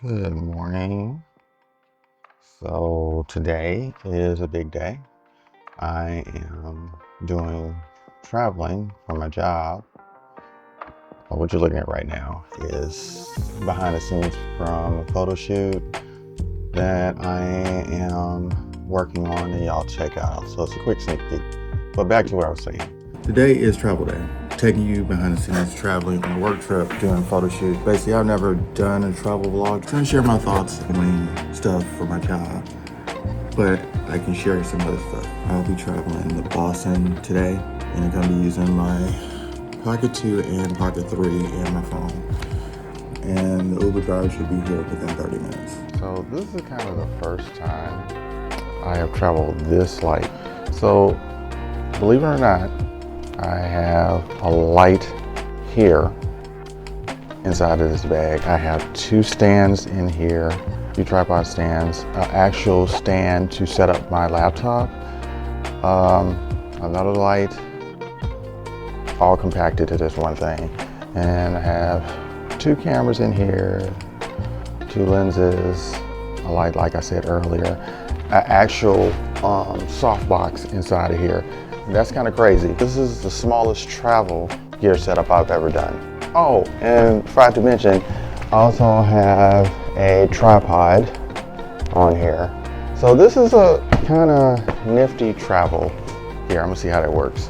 Good morning. So today is a big day. I am doing traveling for my job. What you're looking at right now is behind the scenes from a photo shoot that I am working on and y'all check out. So it's a quick sneak peek. But back to what I was saying. Today is travel day. Taking you behind the scenes traveling on a work trip, doing photo shoots. Basically, I've never done a travel vlog. Trying to share my thoughts doing stuff for my job, but I can share some other stuff. I'll be traveling to Boston today, and I'm gonna be using my Pocket 2 and Pocket 3 and my phone. And the Uber driver should be here within 30 minutes. So this is kind of the first time I have traveled this light. So believe it or not, I have a light here inside of this bag. I have two stands in here, two tripod stands, an actual stand to set up my laptop, another light, all compacted to this one thing. And I have two cameras in here, two lenses, a light like I said earlier, an actual softbox inside of here. That's kind of crazy. This is the smallest travel gear setup I've ever done. Oh, and forgot to mention, I also have a tripod on here. So this is a kind of nifty travel gear. I'm gonna see how that works.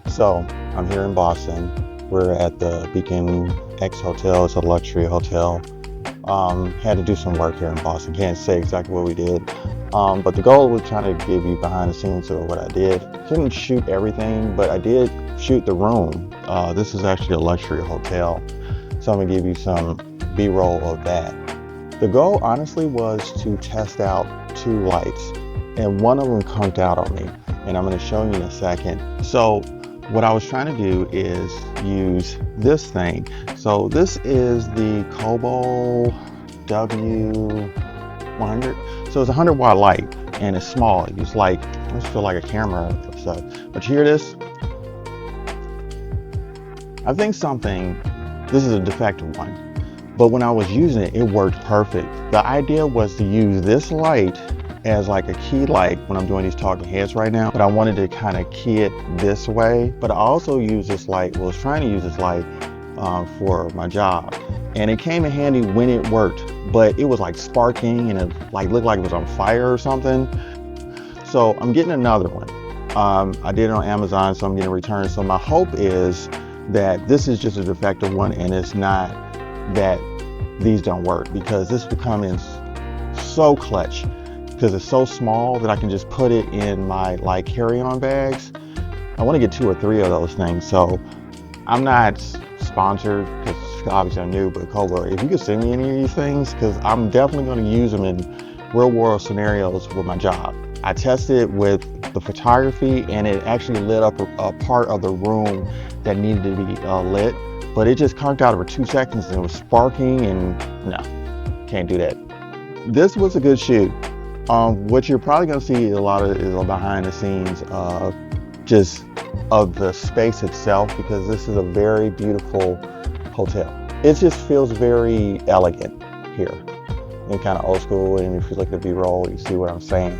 So I'm here in Boston. We're at the Beacon X Hotel. It's a luxury hotel. Had to do some work here in Boston. Can't say exactly what we did. But the goal was trying to give you behind the scenes of what I did. Couldn't shoot everything, but I did shoot the room. This is actually a luxury hotel. So I'm gonna give you some B-roll of that. The goal honestly was to test out two lights, and one of them conked out on me. And I'm gonna show you in a second. So what I was trying to do is use this thing. So this is the COLBOR W100. So it's a 100-watt light, and it's small. It's like, I just feel like a camera or stuff. But you hear this? I think this is a defective one. But when I was using it, it worked perfect. The idea was to use this light as like a key light when I'm doing these talking heads right now, but I wanted to kind of key it this way. But I also use this light, was trying to use this light for my job, and it came in handy when it worked, but it was like sparking and it like looked like it was on fire or something. So I'm getting another one. I did it on Amazon, so I'm getting returned. So my hope is that this is just a defective one and it's not that these don't work, because this will come in so clutch, because it's so small that I can just put it in my like carry-on bags. I want to get 2 or 3 of those things. So I'm not sponsored, because obviously I'm new, but COLBOR, if you could send me any of these things, because I'm definitely going to use them in real world scenarios with my job. I tested it with the photography and it actually lit up a part of the room that needed to be lit, but it just conked out over 2 seconds and it was sparking, and no, can't do that. This was a good shoot. What you're probably going to see a lot of is a behind the scenes just of the space itself, because this is a very beautiful hotel. It just feels very elegant here and kind of old school. And if you look at the B-roll, you see what I'm saying.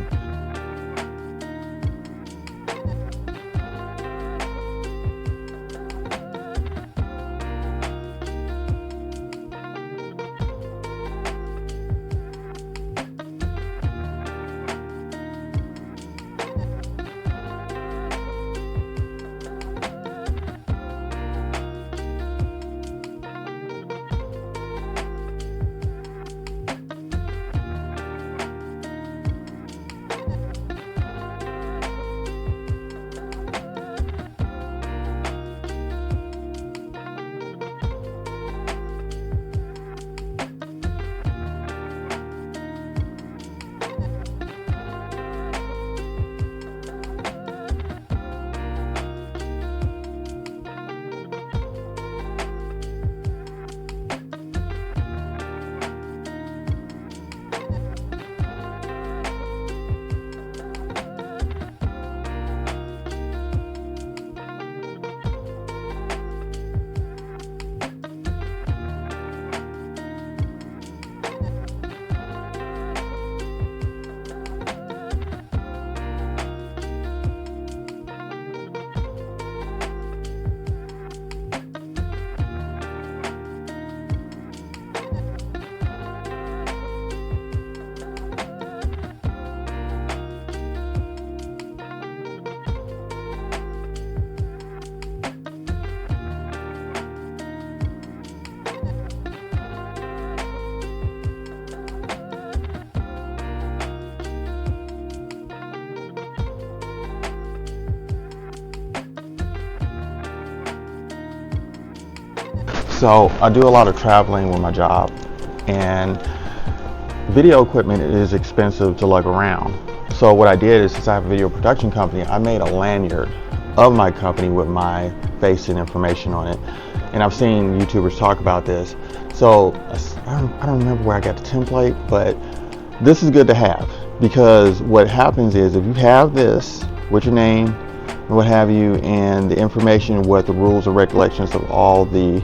So I do a lot of traveling with my job, and video equipment is expensive to lug around. So what I did is, since I have a video production company, I made a lanyard of my company with my face and information on it. And I've seen YouTubers talk about this. So I don't remember where I got the template, but this is good to have, because what happens is if you have this with your name and what have you, and the information, what the rules and regulations of all the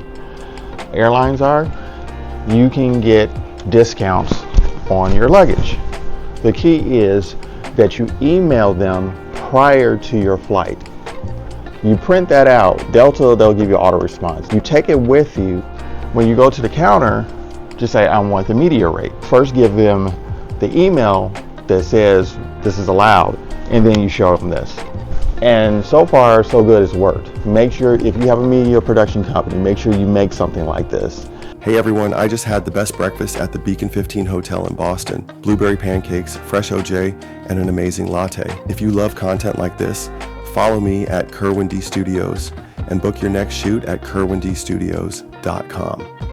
airlines are, you can get discounts on your luggage. The key is that you email them prior to your flight. You print that out. Delta, they'll give you auto response. You take it with you. When you go to the counter, just say, I want the media rate. First give them the email that says this is allowed, and then you show them this. And so far, so good, it's worked. Make sure, if you have a media production company, make sure you make something like this. Hey everyone, I just had the best breakfast at the Beacon 15 Hotel in Boston. Blueberry pancakes, fresh OJ, and an amazing latte. If you love content like this, follow me at kerwindstudios and book your next shoot at kerwindstudios.com.